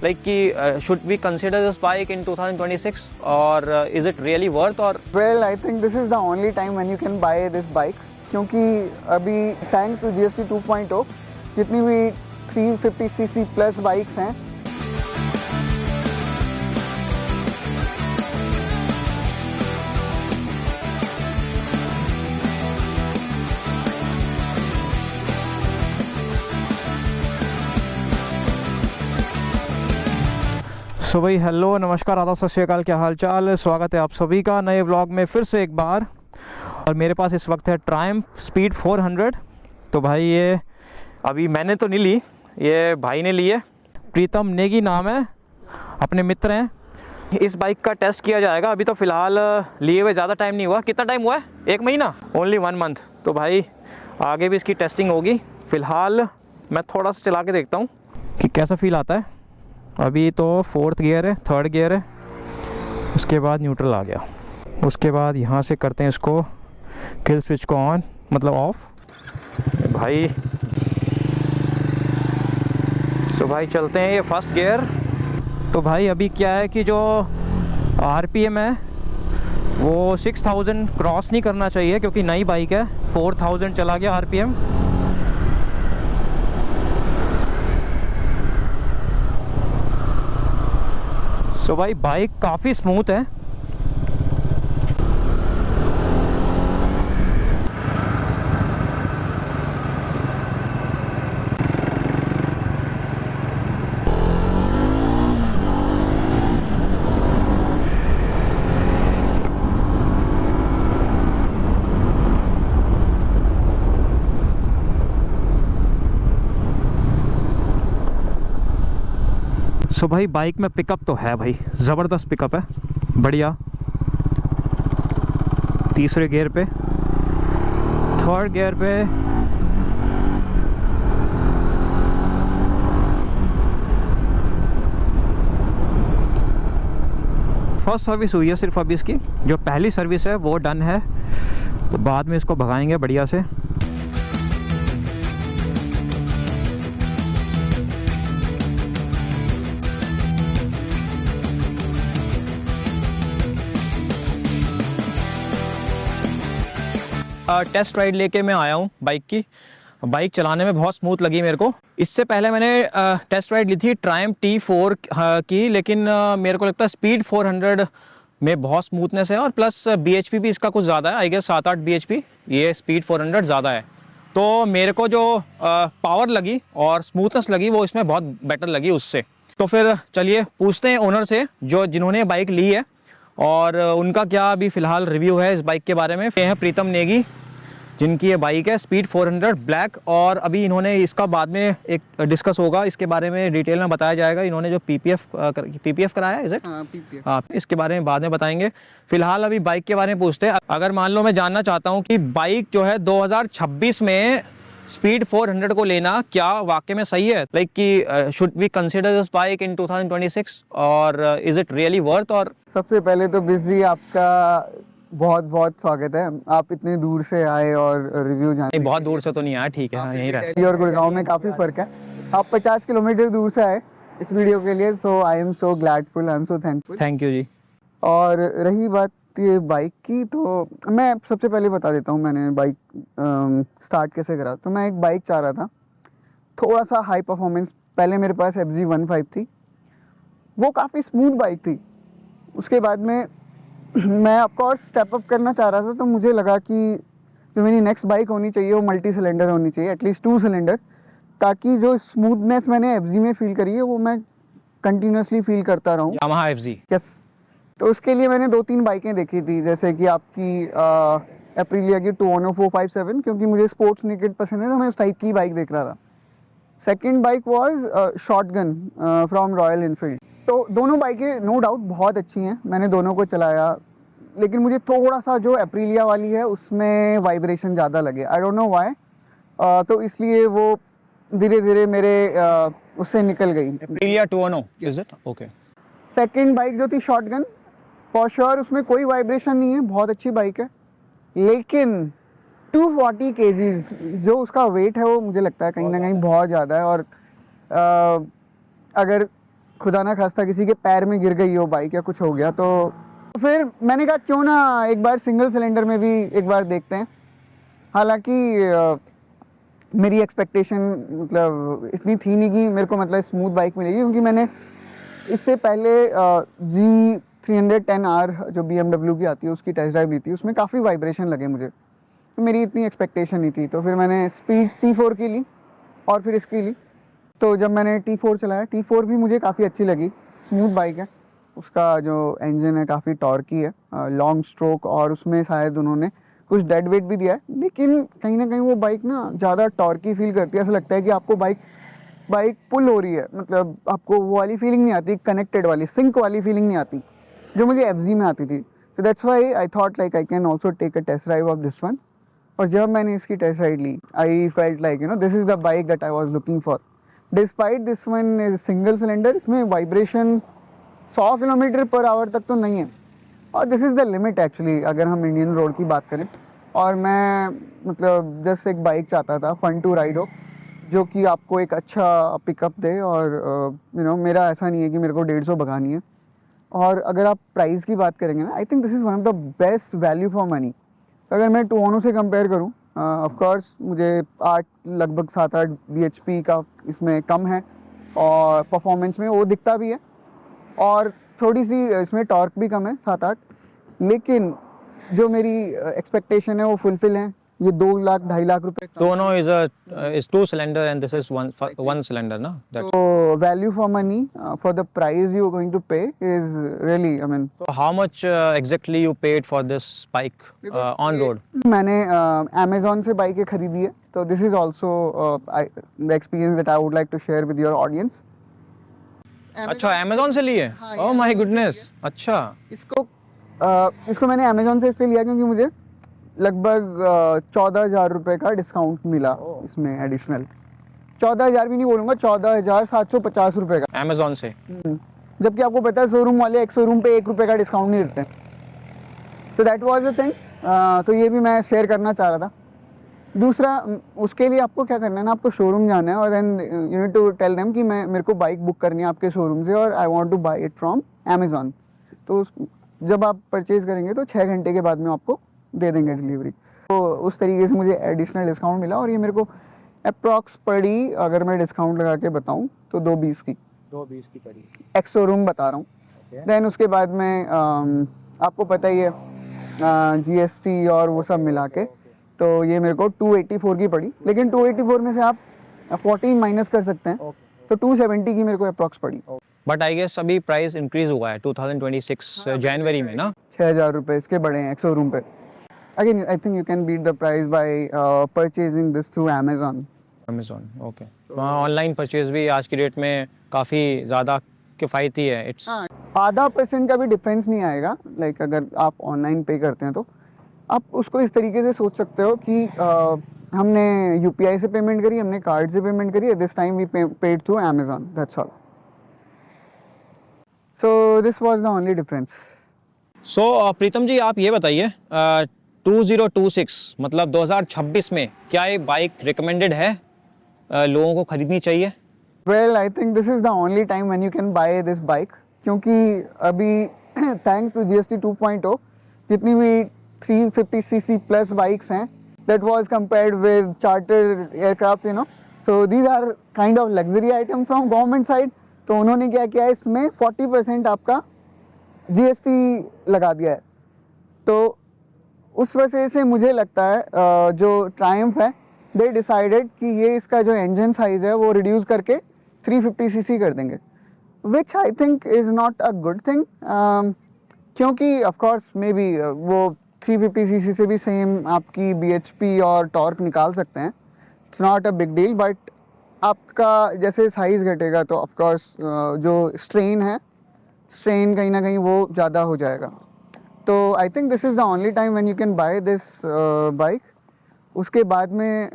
Like कि should we consider this bike in 2026 or is it really worth or? Well, I think this is the only time when you can buy this bike, क्योंकि अभी thanks to GST 2.0 जितनी भी 350cc plus bikes हैं सो भाई hello नमस्कार आदाब सत श्री अकाल, क्या हाल चाल। स्वागत है आप सभी का नए व्लॉग में फिर से एक बार। और मेरे पास इस वक्त है ट्रायम्फ स्पीड 400। तो भाई ये अभी मैंने तो नहीं ली, ये भाई ने ली है, प्रीतम नेगी नाम है, अपने मित्र हैं। इस बाइक का टेस्ट किया जाएगा। अभी तो फ़िलहाल लिए हुए ज़्यादा टाइम नहीं हुआ। कितना टाइम हुआ है? 1 महीना, ओनली 1 मंथ। तो भाई आगे भी इसकी टेस्टिंग होगी। फ़िलहाल मैं थोड़ा सा चला के देखता हूँ कि कैसा फील आता है। अभी तो 4th गियर है, 3rd गियर है, उसके बाद न्यूट्रल आ गया। उसके बाद यहाँ से करते हैं इसको किल स्विच को ऑन, मतलब ऑफ। भाई तो भाई चलते हैं ये फर्स्ट गियर। तो भाई अभी क्या है कि जो RPM है वो 6000 क्रॉस नहीं करना चाहिए क्योंकि नई बाइक है। 4000 चला गया RPM। सो भाई बाइक काफ़ी स्मूथ है। सो भाई बाइक में पिकअप तो है भाई, ज़बरदस्त पिकअप है, बढ़िया। 3रे गियर पे, 3rd गियर पे फर्स्ट सर्विस हुई है सिर्फ अभी इसकी। जो पहली सर्विस है वो डन है, तो बाद में इसको भगाएंगे बढ़िया से। टेस्ट राइड लेके मैं आया हूँ बाइक की। बाइक चलाने में बहुत स्मूथ लगी मेरे को। इससे पहले मैंने टेस्ट राइड ली थी ट्रायम्फ T4 की, लेकिन मेरे को लगता है स्पीड 400 में बहुत स्मूथनेस है और प्लस BHP भी इसका कुछ ज़्यादा है, आई गेस 7-8 BHP। ये स्पीड 400 ज़्यादा है। तो मेरे को जो पावर लगी और स्मूथनेस लगी वो इसमें बहुत बेटर लगी उससे। तो फिर चलिए पूछते हैं ओनर से जिन्होंने बाइक ली है और उनका क्या अभी फ़िलहाल रिव्यू है इस बाइक के बारे में। ये हैं प्रीतम नेगी, जिनकी ये बाइक है स्पीड 400 ब्लैक। और अभी इन्होंने इसका बाद में एक डिस्कस होगा, इसके बारे में डिटेल में बताया जाएगा। इन्होंने जो PPF कराया है, इज इट? हाँ, इसके बारे में बाद में बताएंगे। फिलहाल अभी बाइक के बारे में पूछते हैं। अगर मान लो मैं जानना चाहता हूँ कि बाइक जो है 2026 में स्पीड 400 को लेना क्या वाकई में सही है? लाइक कि should we consider this bike in 2026 और इज इट रियली वर्थ? और सबसे पहले तो बिजी आपका बहुत बहुत स्वागत है। आप इतने दूर से आए और रिव्यू जाने। बहुत दूर से तो नहीं आया, ठीक है, हाँ, यहीं रहते दिल्ली और गुड़गांव में काफ़ी फ़र्क है। आप 50 किलोमीटर दूर से आए इस वीडियो के लिए, so I am so gladful, I am so thankful. Thank you ji. और रही बात ये बाइक की, तो मैं सबसे पहले बता देता हूँ मैंने बाइक स्टार्ट कैसे करा। तो मैं एक बाइक चाह रहा था, थोड़ा सा हाई परफॉर्मेंस। पहले मेरे पास FZ15 थी, वो काफ़ी स्मूथ बाइक थी। उसके बाद में मैं ऑफकोर्स स्टेप अप करना चाह रहा था, तो मुझे लगा कि जो मेरी नेक्स्ट बाइक होनी चाहिए वो मल्टी सिलेंडर होनी चाहिए, एटलीस्ट 2 सिलेंडर, ताकि जो स्मूथनेस मैंने FZ में फील करी है वो मैं कंटिन्यूसली फील करता रहूँ। Yamaha FZ। यस। तो उसके लिए मैंने 2-3 बाइकें देखी थी, जैसे कि आपकी एप्रिलिया की 210 क्योंकि मुझे स्पोर्ट्स नेकेड पसंद है, तो मैं उस टाइप की बाइक देख रहा था। Second bike was shotgun from royal Enfield. तो दोनों बाइकें नो डाउट बहुत अच्छी हैं, मैंने दोनों को चलाया, लेकिन मुझे थोड़ा सा जो एप्रिलिया वाली है उसमें वाइब्रेशन ज़्यादा लगे, आई डोंट नो व्हाई। तो इसलिए वो धीरे धीरे मेरे उससे निकल गई। Aprilia 210 is it? Okay. Second bike जो थी शॉटगन, फॉर श्योर उसमें कोई वाइब्रेशन नहीं है, बहुत अच्छी बाइक है, लेकिन 240 kg जो उसका वेट है वो मुझे लगता है कहीं ना कहीं बहुत ज़्यादा है। और अगर खुदा ना खास्ता किसी के पैर में गिर गई हो बाइक या कुछ हो गया, तो फिर मैंने कहा क्यों ना एक बार सिंगल सिलेंडर में भी एक बार देखते हैं। हालांकि मेरी एक्सपेक्टेशन मतलब इतनी थी नहीं कि मेरे को मतलब स्मूथ बाइक मिलेगी, क्योंकि मैंने इससे पहले G310R जो BMW की आती है उसकी टेस्ट ड्राइव ली थी, उसमें काफ़ी वाइब्रेशन लगे मुझे, तो मेरी इतनी एक्सपेक्टेशन नहीं थी। तो फिर मैंने स्पीड T4 की ली और फिर इसकी ली। तो जब मैंने T4 चलाया, T4 भी मुझे काफ़ी अच्छी लगी, स्मूथ बाइक है, उसका जो इंजन है काफ़ी टॉर्की है, लॉन्ग स्ट्रोक, और उसमें शायद उन्होंने कुछ डेड वेट भी दिया है, लेकिन कहीं ना कहीं वो बाइक ना ज़्यादा टॉर्की फील करती है। ऐसा लगता है कि आपको बाइक पुल हो रही है, मतलब आपको वो वाली फीलिंग नहीं आती, कनेक्टेड वाली सिंक वाली फीलिंग नहीं आती जो मुझे FZ में आती थी। तो that's why I thought like I can also take a test drive of this one. और जब मैंने इसकी टेस्ट राइड ली, I felt like this is the bike that I was looking for. Despite this one is single cylinder, इसमें vibration 100 kilometre per hour तक तो नहीं है, और this is the limit actually अगर हम इंडियन रोड की बात करें। और मैं मतलब जस्ट एक बाइक चाहता था फन टू राइड हो, जो कि आपको एक अच्छा पिकअप दे, और मेरा ऐसा नहीं है कि मेरे को 150 भगानी है। और अगर आप प्राइस की बात करेंगे ना, आई think this is one of the best value for money. अगर मैं टुआनो से कंपेयर करूँ, ऑफ कोर्स मुझे लगभग 7-8 bhp का इसमें कम है, और परफॉर्मेंस में वो दिखता भी है, और थोड़ी सी इसमें टॉर्क भी कम है 7-8, लेकिन जो मेरी एक्सपेक्टेशन है वो फुलफिल है। ये 2 लाख 2.5 लाख रुपए का, Tono is two cylinder and this is one cylinder, ना? That's तो value for money for the price you are going to pay is really, I mean. so how much exactly you paid for this bike on road? मैंने Amazon से बाइकें खरीदी है, तो this is also the experience that I would like to share with your audience. अच्छा, Amazon से लिए? हाँ, Oh my goodness, अच्छा। इसको मैंने अमेजोन से इसलिए लिया क्योंकि मुझे लगभग 14,000 रुपये का डिस्काउंट मिला इसमें एडिशनल। 14,000 भी नहीं बोलूँगा, 14,750 रुपये का Amazon से? जबकि आपको पता है शोरूम वाले एक शोरूम पे 1 रुपये का डिस्काउंट नहीं देते। तो दैट वाज द थिंग। तो ये भी मैं शेयर करना चाह रहा था। दूसरा, उसके लिए आपको क्या करना है ना, आपको शोरूम जाना है, और then you need to tell them कि मेरे को बाइक बुक करनी है आपके शोरूम से, और I want two by it from Amazon. तो जब आप परचेज़ करेंगे तो 6 घंटे के बाद में आपको दे देंगे डिलीवरी। तो उस तरीके से मुझे एडिशनल डिस्काउंट मिला, और ये मेरे को अप्रॉक्स पड़ी, अगर मैं डिस्काउंट लगा के बताऊँ तो 220 की, 220 की पड़ी। एक्स शोरूम बता रहा हूँ। देन उसके बाद में आपको पता ही है GST और वो सब मिला के, तो ये मेरे को 284 की पड़ी, लेकिन 284 में से आप 14 माइनस कर सकते हैं, तो 270 की मेरे को अप्रॉक्स पड़ी। बट आई गेस अभी प्राइस इंक्रीज हुआ है 2026 जनवरी में ना? 6,000 रुपये इसके बढ़े हैं एक्स शोरूम पे। Again I think you can beat the price by purchasing this through Amazon. Amazon, okay. Online purchase भी आज की डेट में काफ़ी ज़्यादा किफ़ायती है। इट्स आधा % का भी डिफरेंस नहीं आएगा। लाइक अगर आप ऑनलाइन पे करते हैं तो आप उसको इस तरीके से सोच सकते हो कि हमने UPI से पेमेंट करी, हमने कार्ड से पेमेंट करी है, this time we paid through Amazon, that's all. So this was the only difference. So Pritam ji, आप ये बताइए 2026 मतलब 2026 में क्या ये बाइक रिकमेंडेड है, लोगों को खरीदनी चाहिए? Well, I think this is the only time when you can buy this bike, क्योंकि अभी थैंक्स टू GST 2.0 जितनी भी 350cc प्लस बाइक्स हैं, that was compared with charter aircraft, so these are kind of luxury item from government side. तो उन्होंने क्या किया है, इसमें 40% आपका GST लगा दिया है। तो उस वजह से मुझे लगता है जो ट्रायम्फ है, दे डिसाइडेड कि ये इसका जो इंजन साइज़ है वो रिड्यूस करके 350cc कर देंगे, which I think is not a good thing, क्योंकि ऑफ कोर्स मे बी वो 350cc से भी सेम आपकी BHP और टॉर्क निकाल सकते हैं, it's not a big deal. But आपका जैसे साइज़ घटेगा तो ऑफ कोर्स जो स्ट्रेन कहीं ना कहीं वो ज़्यादा हो जाएगा। तो I think this is the only time when you can buy this bike. उसके बाद में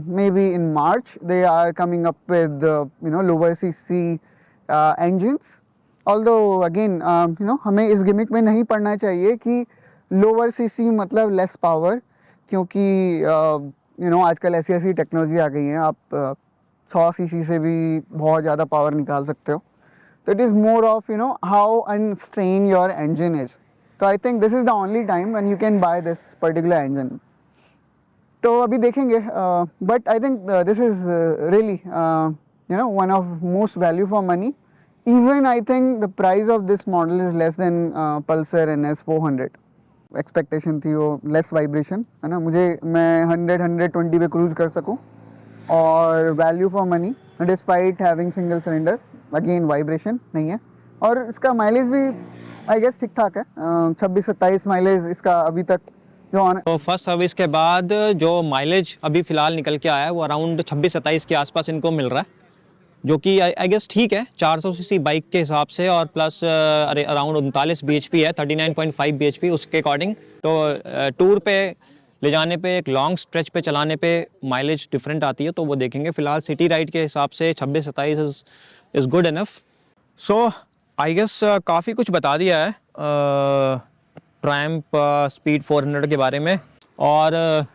maybe in March they are coming up with lower CC engines, although again हमें इस गिमिक में नहीं पड़ना चाहिए कि लोअर CC मतलब लेस पावर, क्योंकि आजकल ऐसी टेक्नोलॉजी आ गई है, आप 100 cc से भी बहुत ज़्यादा पावर निकाल सकते हो। तो it is more of you know how unstrained your engine is. तो I think this is the only time when you can buy this particular engine. तो अभी देखेंगे, but I think this is really you know one of most value for money. Even I think the price of this model is less than Pulsar NS 400. Expectation थी वो less vibration है ना, मुझे मैं 100-120 पे क्रूज कर सकूं, और value for money despite having single cylinder, again vibration नहीं है, और इसका माइलेज भी आई गेस ठीक ठाक है, 26-27 माइलेज इसका अभी तक जो ऑन। तो फर्स्ट सर्विस के बाद जो माइलेज अभी फ़िलहाल निकल के आया है वो अराउंड 26-27 के आसपास इनको मिल रहा है, जो कि आई गेस ठीक है 400 सीसी बाइक के हिसाब से, और प्लस अराउंड 39 bhp है, 39.5 bhp उसके अकॉर्डिंग। तो टूर पे ले जाने पे, एक लॉन्ग स्ट्रेच पे चलाने पे माइलेज डिफरेंट आती है, तो वो देखेंगे। फ़िलहाल सिटी राइड के हिसाब से 26-27 is good enough. So I guess काफ़ी कुछ बता दिया है ट्रायम्फ स्पीड 400 के बारे में, और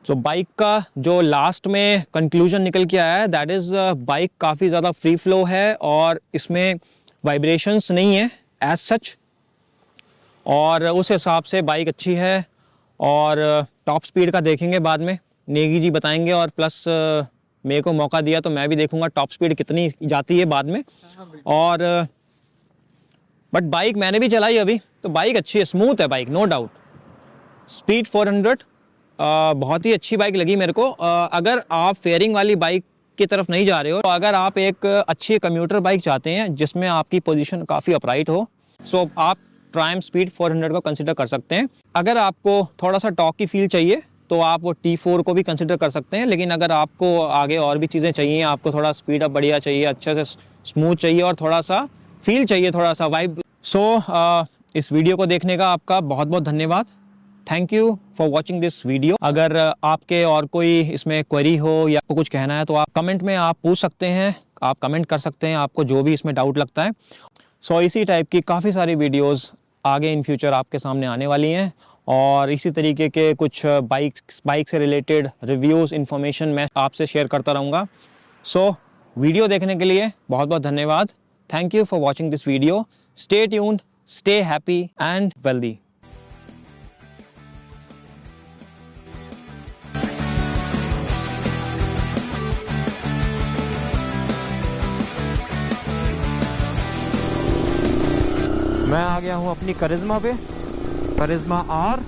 तो बाइक का जो लास्ट में कंक्लूजन निकल के आया है दैट इज़ बाइक काफ़ी ज़्यादा फ्री फ्लो है, और इसमें वाइब्रेशंस नहीं है एज सच, और उस हिसाब से बाइक अच्छी है। और टॉप स्पीड का देखेंगे बाद में, नेगी जी बताएंगे, और प्लस मेरे को मौका दिया तो मैं भी देखूंगा टॉप स्पीड कितनी जाती है बाद में। और बट बाइक मैंने भी चलाई अभी, तो बाइक अच्छी है, स्मूथ है बाइक, नो डाउट। स्पीड 400 बहुत ही अच्छी बाइक लगी मेरे को। अगर आप फेयरिंग वाली बाइक की तरफ नहीं जा रहे हो, तो अगर आप एक अच्छी कम्यूटर बाइक चाहते हैं जिसमें आपकी पोजीशन काफ़ी अपराइट हो, सो आप ट्रायम्फ स्पीड 400 को कंसिडर कर सकते हैं। अगर आपको थोड़ा सा टॉक की फील चाहिए तो आप वो T4 को भी कंसिडर कर सकते हैं, लेकिन अगर आपको आगे और भी चीज़ें चाहिए, आपको थोड़ा स्पीड अप बढ़िया चाहिए, अच्छे से स्मूथ चाहिए, और थोड़ा सा फील चाहिए, थोड़ा सा वाइब। सो इस वीडियो को देखने का आपका बहुत बहुत धन्यवाद। Thank you for watching this video. अगर आपके और कोई इसमें क्वेरी हो या आपको कुछ कहना है तो आप कमेंट में आप पूछ सकते हैं, आप कमेंट कर सकते हैं, आपको जो भी इसमें डाउट लगता है। सो इसी टाइप की काफ़ी सारी वीडियोस आगे इन फ्यूचर आपके सामने आने वाली हैं, और इसी तरीके के कुछ बाइक से रिलेटेड रिव्यूज़, इन्फॉर्मेशन मैं आपसे शेयर करता रहूँगा। सो वीडियो देखने के लिए बहुत बहुत धन्यवाद। Thank you for watching this video. Stay tuned, stay happy and wealthy. मैं आ गया हूँ अपनी करिश्मा पे, करिश्मा R।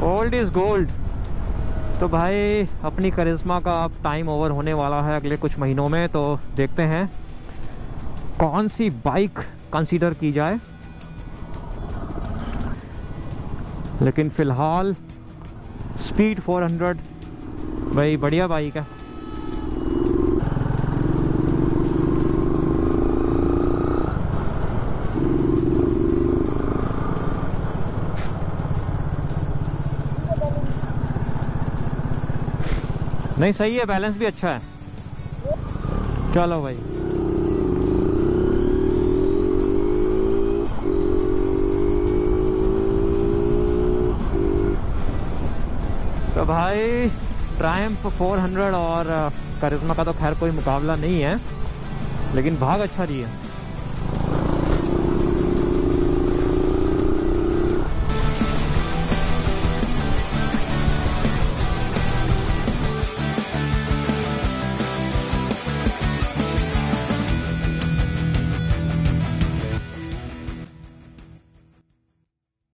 Old is gold. तो भाई अपनी करिश्मा का अब टाइम ओवर होने वाला है अगले कुछ महीनों में, तो देखते हैं कौन सी बाइक कंसीडर की जाए। लेकिन फ़िलहाल स्पीड 400 भाई बढ़िया बाइक है। नहीं सही है, बैलेंस भी अच्छा है। चलो भाई, तो भाई ट्रायम्फ 400 और करिश्मा का तो खैर कोई मुकाबला नहीं है, लेकिन भाग अच्छा रही है।